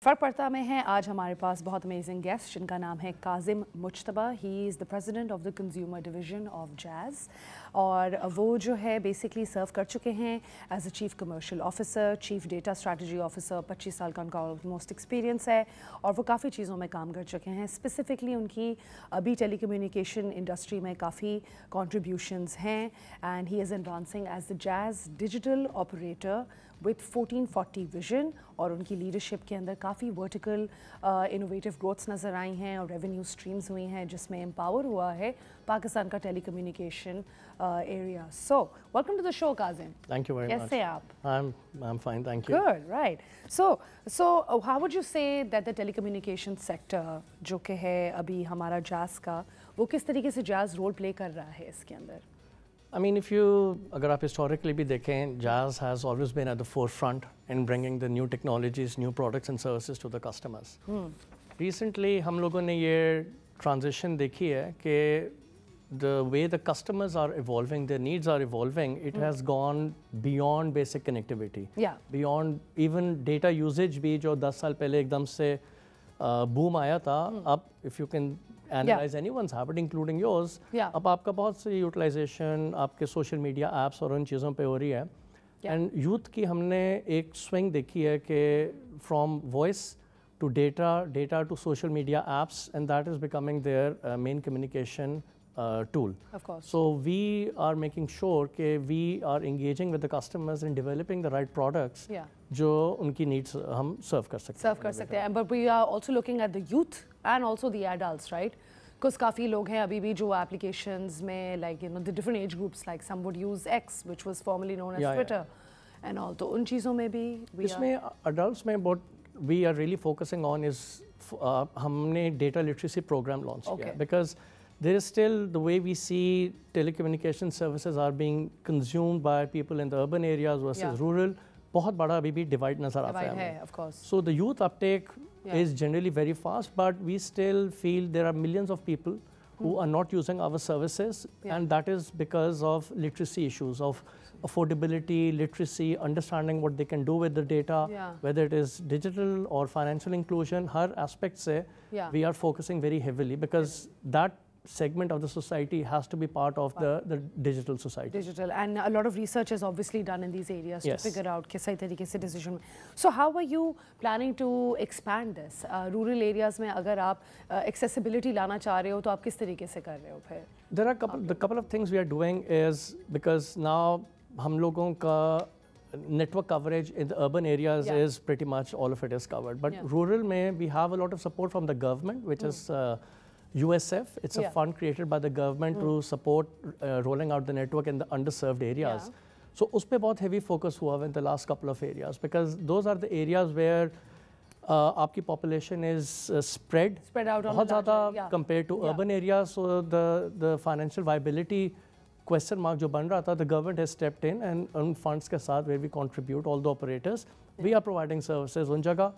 फ़र्क पड़ता में है आज हमारे पास बहुत अमेजिंग गेस्ट जिनका नाम है Kazim Mujtaba. He is the president of the consumer division of Jazz और वो जो है बेसिकली सर्व कर चुके हैं as a chief commercial officer, chief data strategy officer. 25 साल का उनका ऑलमोस्ट एक्सपीरियंस है और वो काफ़ी चीज़ों में काम कर चुके हैं। स्पेसिफिकली उनकी अभी टेलीकम्युनिकेशन इंडस्ट्री में काफ़ी कॉन्ट्रीब्यूशंस हैं and he is advancing as the jazz digital operator with 1440 vision. और उनकी लीडरशिप के अंदर काफ़ी वर्टिकल इनोवेटिव ग्रोथ्स नज़र आई हैं और रेवेन्यू स्ट्रीम्स हुई हैं जिसमें एम्पावर हुआ है पाकिस्तान का telecommunication area. So welcome to the show Kazim. Thank you very much. कैसे आप? I'm fine, thank you. Good, right. So how would you say that the telecommunication sector जो कि है अभी हमारा जैज़ का, वो किस तरीके से जैज़ रोल प्ले कर रहा है इसके अंदर? I mean, अगर आप historically भी देखें, Jazz has always been at the forefront in bringing the new technologies, new products and services to the customers. Recently, हम लोगों ने ये transition देखी है कि the way the customers are evolving, their needs are evolving, it has gone beyond basic connectivity. Yeah. Beyond even data usage भी जो 10 साल पहले एकदम से boom आया था, अब if you can analyze anyone's habit including yours, अब आपका बहुत सी यूटिलाइजेशन आपके सोशल मीडिया ऐप्स और उन चीज़ों पे हो रही है। एंड यूथ की हमने एक स्विंग देखी है कि from voice to data to social media apps, and that is becoming their main communication tool. Of course. So we are making sure कि we are engaging with the customers in developing the right products जो उनकी needs हम serve कर सकते हैं। But we are also looking at the youth and also the adults, right? Because काफ़ी लोग हैं अभी भी जो applications में like the different age groups, like some would use X which was formerly known as Twitter and all, तो उन चीज़ों में भी इसमें adults में what we are really focusing on is हमने data literacy program launch किया because there is still the way we see telecommunication services are being consumed by people in the urban areas versus rural. बहुत बड़ा अभी भी divide नज़र आता है। Of course. So the youth uptake is generally very fast, but we still feel there are millions of people who are not using our services, and that is because of literacy issues, of affordability, literacy, understanding what they can do with the data, whether it is digital or financial inclusion, her aspect से we are focusing very heavily because that segment of the society has to be part of the digital society. Digital, and a lot of research is obviously done in these areas to figure out किस सही तरीके से decision. So how are you planning to expand this? Rural areas में अगर आप accessibility लाना चाह रहे हो तो आप किस तरीके से कर रहे हो फिर? There are the couple of things we are doing is because now हम लोगों का network coverage in the urban areas is pretty much all of it is covered, but rural में we have a lot of support from the government, which is USF. It's a fund created by the government to support rolling out the network in the underserved areas. So उस पे बहुत heavy focus हुआ in the last couple of areas because those are the areas where आपकी population is spread out बहुत ज़्यादा compared to urban areas. So the financial viability question mark जो बन रहा था, the government has stepped in and उन funds के साथ where we contribute all the operators, we are providing services उन जगह.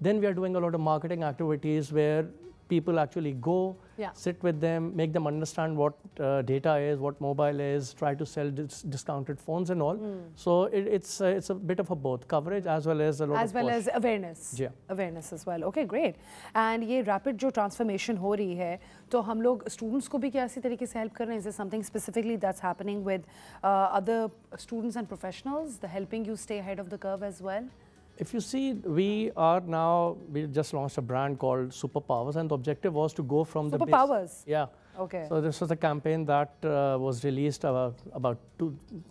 Then we are doing a lot of marketing activities where people actually go, sit with them, make them understand what data is, what mobile is, try to sell discounted phones and all. So it's a bit of a both coverage as well as a lot as well as awareness. Awareness as well. Okay, great. And ये rapid जो transformation हो रही है, तो हम लोग students को भी क्या इसी तरीके से help कर रहे हैं? Is there something specifically that's happening with other students and professionals, the helping you stay ahead of the curve as well? If you see, we just launched a brand called Superpowers, and the objective was to go from the Superpowers. Okay. So this was a campaign that was released about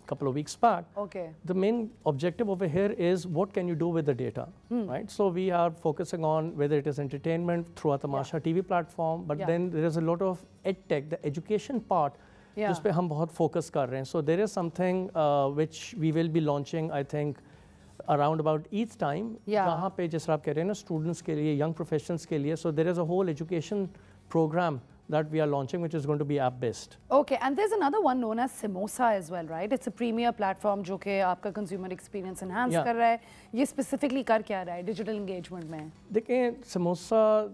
couple of weeks back. Okay. The main objective over here is what can you do with the data, right? So we are focusing on whether it is entertainment through a Tamasha TV platform, but then there is a lot of edtech, the education part, जिस पे हम बहुत focus कर रहे हैं. So there is something which we will be launching, I think, around about each time, जहाँ पे जैसे आप कह रहे हैं ना students के लिए, young professionals के लिए, so there is a whole education program that we are launching which is going to be app based. Okay, and there's another one known as Samosa as well, right? It's a premier platform जो कि आपका consumer experience enhance कर रहा है. ये specifically कर क्या रहा है digital engagement में? देखिए, Samosa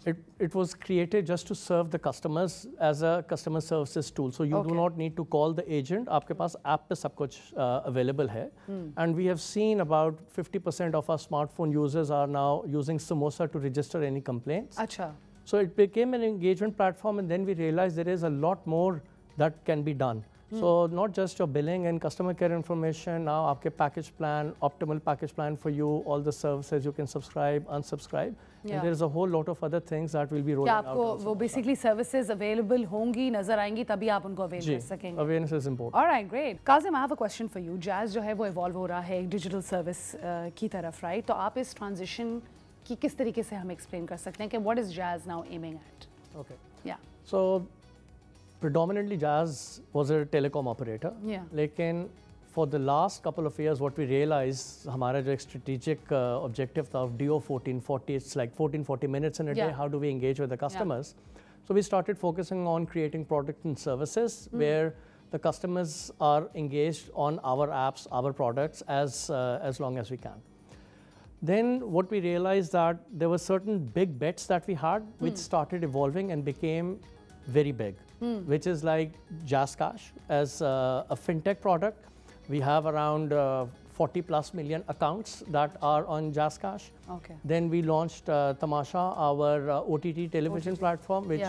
It was created just to serve the customers as a customer services tool. So you do not need to call the agent. आपके पास app पे सब कुछ available है. And we have seen about 50% of our smartphone users are now using Samosa to register any complaints. अच्छा. So it became an engagement platform, and then we realized there is a lot more that can be done. So not just your billing and customer care information, now आपके package plan, optimal package plan for you, all the services you can subscribe, unsubscribe. And there is a whole lot of other things that will be rolling out. आपको वो basically services available होंगी, नजर आएंगी, तभी आप उनको avail कर सकेंगे. Awareness is important. All right, great. Kazim, I have a question for you. Jazz जो है वो evolve हो रहा है एक digital service की तरफ, right? तो आप इस transition की किस तरीके से हम explain कर सकते हैं कि what is Jazz now aiming at? Okay. Yeah. So predominantly Jazz was a telecom operator. Yeah. लेकिन for the last couple of years, what we realized, हमारा जो एक strategic objective था of DO 1440, it's like 1440 minutes in a day. How do we engage with the customers? So we started focusing on creating products and services where the customers are engaged on our apps, our products as long as we can. Then what we realized that there were certain big bets that we had, which started evolving and became very big, which is like Jazz Cash as a fintech product. We have around 40 plus million accounts that are on Jazz Cash. Okay. Then we launched Tamasha, our OTT television platform, which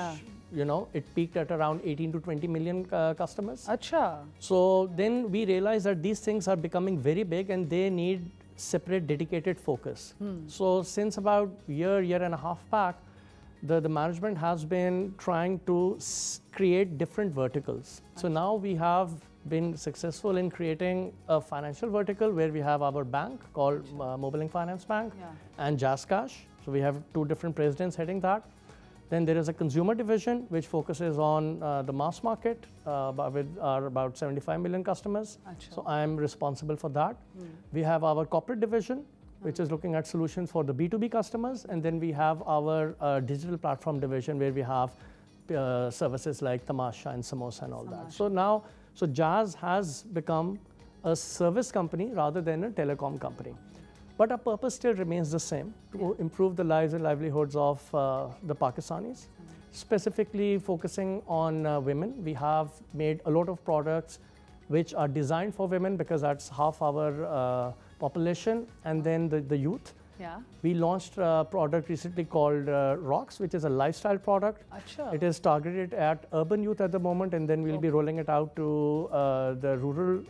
you know, it peaked at around 18 to 20 million customers. Acha. So then we realized that these things are becoming very big and they need separate dedicated focus. So since about year and a half back, the management has been trying to create different verticals. So now we have been successful in creating a financial vertical where we have our bank called Mobile Finance Bank and Jazz Cash. So we have two different presidents heading that. Then there is a consumer division which focuses on the mass market with our about 75 million customers. Achha. So I am responsible for that. We have our corporate division which is looking at solutions for the B2B customers. And then we have our digital platform division where we have services like Tamasha and Samosa and all that. So now, Jazz has become a service company rather than a telecom company. But our purpose still remains the same, to improve the lives and livelihoods of the Pakistanis, specifically focusing on women. We have made a lot of products which are designed for women because that's half our population, and then the youth. Yeah. We launched a product recently called Rocks, which is a lifestyle product. Achha. It is targeted at urban youth at the moment, and then we'll be rolling it out to the rural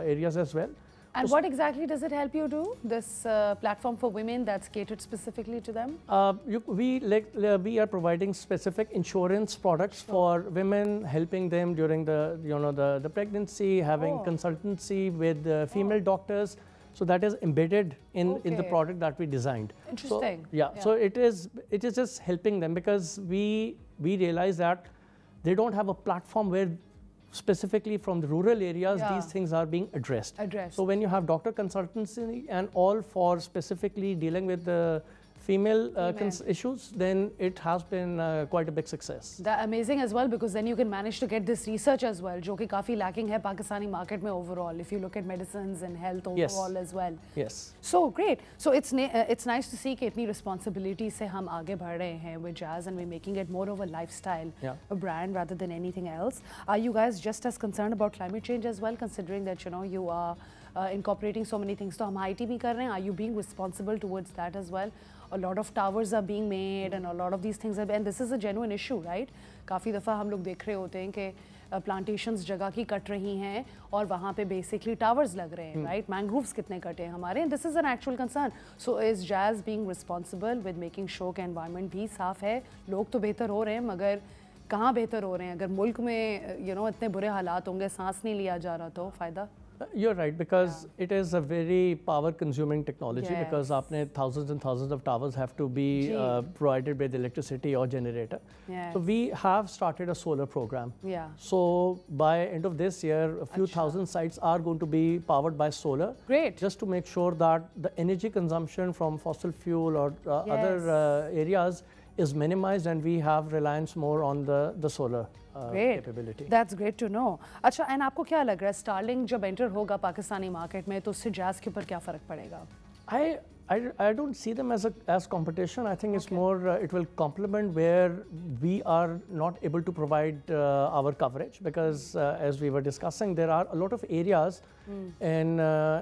areas as well. And what exactly does it help you do, this platform for women that's catered specifically to them? We are providing specific insurance products for women, helping them during the pregnancy, having consultancy with female doctors. So that is embedded in the product that we designed. Interesting. So, so it is just helping them because we realize that they don't have a platform where specifically from the rural areas these things are being addressed. So when you have doctor consultancy and all for specifically dealing with the female issues, then it has been quite a big success. That's amazing as well, because then you can manage to get this research as well, जो कि काफी lacking है Pakistani market में overall. If you look at medicines and health overall as well. Yes. So great. So it's nice to see कि इतनी responsibility से हम आगे बढ़ रहे हैं with Jazz, and we're making it more of a lifestyle, a brand rather than anything else. Are you guys just as concerned about climate change as well, considering that you are incorporating so many things? तो हम IT भी कर रहे हैं. Are you being responsible towards that as well? A lot of towers are being made and a lot of these things are, and this is a genuine issue, right? काफ़ी दफ़ा हम लोग देख रहे होते हैं कि plantations जगह की कट रही हैं और वहाँ पे basically towers लग रहे हैं, right? Mangroves कितने कटे हैं हमारे, and this is an actual concern. So is Jazz being responsible with making sure कि environment भी साफ है? लोग तो बेहतर हो रहे हैं, मगर कहाँ बेहतर हो रहे हैं? अगर मुल्क में इतने बुरे हालात होंगे, सांस नहीं लिया जा रहा तो फ़ायदा? You're right, because it is a very power-consuming technology, because आपने thousands and thousands of towers have to be provided with electricity or generator. So we have started a solar program. So by end of this year, a few thousand sites are going to be powered by solar. Great. Just to make sure that the energy consumption from fossil fuel or other areas is minimized, and we have reliance more on the solar capability. That's great to know. अच्छा, and आपको क्या लग रहा है, Starlink जब enter होगा Pakistani market में, तो उससे Jazz के ऊपर क्या फ़र्क पड़ेगा? I don't see them as competition. I think it's more, it will complement where we are not able to provide our coverage, because as we were discussing, there are a lot of areas in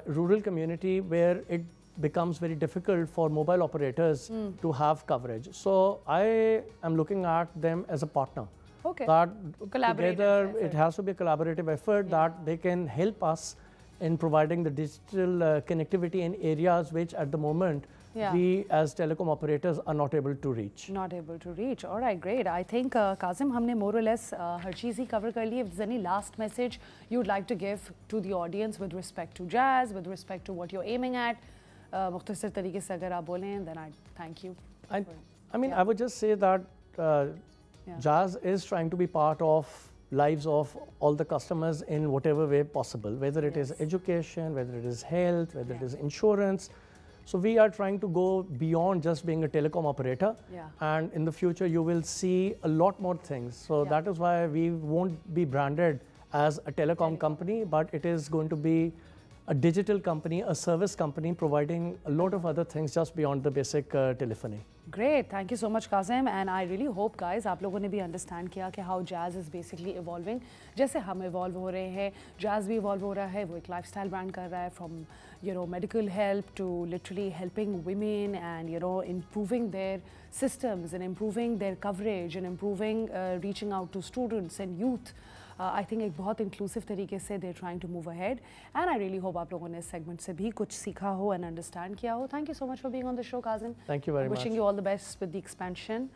rural community where it becomes very difficult for mobile operators to have coverage. So I am looking at them as a partner. Okay. That Collaborative together effort. it has to be a collaborative effort that they can help us in providing the digital connectivity in areas which at the moment we as telecom operators are not able to reach. Not able to reach. All right, great. I think Kazim, हमने more or less her cheese he cover कर ली. If there's any last message you would like to give to the audience with respect to jazz, with respect to what you're aiming at, मुख्तसर तरीके से अगर आप बोलें, then I thank you. I mean, I would just say that jazz is trying to be part of lives of all the customers in whatever way possible, whether it is education, whether it is health, whether it is insurance. So we are trying to go beyond just being a telecom operator, and in the future you will see a lot more things. So that is why we won't be branded as a telecom company, but it is going to be a digital company, a service company providing a lot of other things just beyond the basic telephony. Great, thank you so much, Kazim, and I really hope, guys, आप लोगों ने भी understand किया कि how jazz is basically evolving. जैसे हम evolve हो रहे हैं, jazz भी evolve हो रहा है, वो एक lifestyle brand कर रहा है, from medical help to literally helping women and improving their systems and improving their coverage and improving reaching out to students and youth. I think एक बहुत inclusive तरीके से they're trying to move ahead, and I really hope आप लोगों ने इस segment से भी कुछ सीखा हो and understand किया हो. Thank you so much for being on the show, Kazim. Thank you very much. Wishing you all the best with the expansion.